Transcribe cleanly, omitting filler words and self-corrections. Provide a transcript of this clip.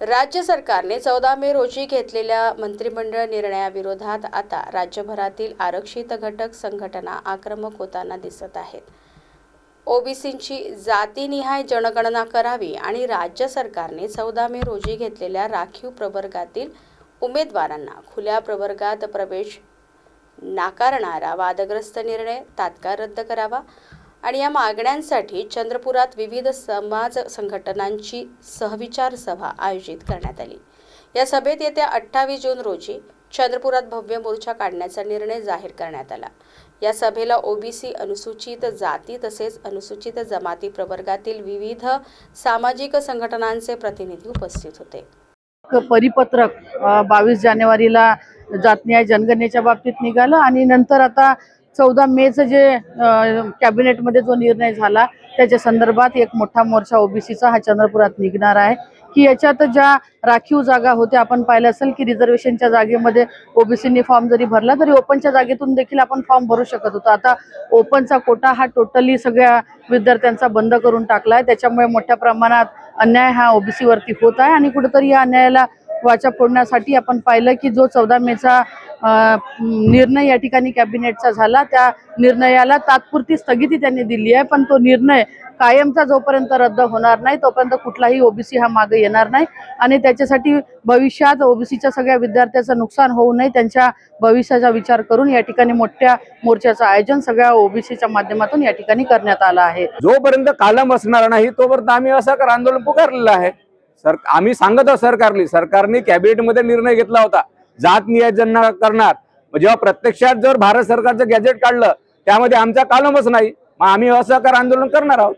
राज्य सरकारने 14 मे रोजी घेतलेल्या मंत्रिमंडळ निर्णयाविरोधात आता राज्यभरातील आरक्षित घटक संघटना आक्रमक होताना दिसत आहेत। ओबीसींची जातीनिहाय जनगणना करावी आणि राज्य सरकारने 14 मे रोजी घेतलेल्या राखीव प्रवर्गातील उमेदवारांना खुल्या प्रवर्गात प्रवेश नाकारणारा वादग्रस्त निर्णय तात्काळ रद्द करावा आणि या मागण्यांसाठी चंद्रपुरात विविध समाज संघटनांची सहविचार सभा आयोजित करण्यात आली। या सभेत येत्या 28 जून रोजी चंद्रपुरात भव्य मोर्चा काढण्याचा निर्णय जाहीर करण्यात आला। या सभेला ओबीसी, अनुसूचित जाती तसेच अनुसूचित जमाती प्रवर्गातील विविध सामाजिक संघटनांचे प्रतिनिधी उपस्थित होते। परिपत्रक 22 जानेवारीला जातन्याय जनगणनेच्या बाबतीत निघालं आणि नंतर आता 14 मेचं जे कॅबिनेटमध्ये जो निर्णय झाला त्याच्या संदर्भात एक मोठा मोर्चा ओबीसीचा हा चंद्रपुरात निघणार आहे की याच्यात ज्या राखीव जागा होत्या, आपण पाहिलं असेल की रिझर्वेशनच्या जागेमध्ये ओबीसीनी फॉर्म जरी भरला तरी ओपनच्या जागेतून देखील आपण फॉर्म भरू शकत होतो। आता ओपनचा कोटा हा टोटली सगळ्या विद्यार्थ्यांचा बंद करून टाकला आहे। त्याच्यामुळे मोठ्या प्रमाणात अन्याय हा ओबीसी वरती होत आहे आणि कुठेतरी या अन्यायाला वाचा फोडण्यासाठी आपण पाहिलं की जो 14 मेचा निर्णय या ठिकाणी कॅबिनेटचा झाला, त्या निर्णयाला तात्पुरती स्थगिती त्यांनी दिली आहे, पण तो निर्णय कायमचा जोपर्यंत रद्द होणार नाही तोपर्यंत कुठलाही ओबीसी हा मागे येणार नाही आणि त्याच्यासाठी भविष्यात ओबीसीच्या सगळ्या विद्यार्थ्यांचं नुकसान होऊ नये, त्यांच्या भविष्याचा विचार करून या ठिकाणी मोठ्या मोर्चाचं आयोजन सगळ्या ओबीसीच्या माध्यमातून या ठिकाणी करण्यात आलं आहे। जोपर्यंत कालम असणार नाही तोपर्यंत आम्ही असहकार आंदोलन पुकारलेलं आहे। आम्ही सांगत आहोत सरकारने कॅबिनेटमध्ये निर्णय घेतला होता जात नियोजन करणार, जेव्हा प्रत्यक्षात जर भारत सरकारचं गॅजेट काढलं त्यामध्ये आमचा कालमच नाही, मग आम्ही असहकार आंदोलन करणार आहोत।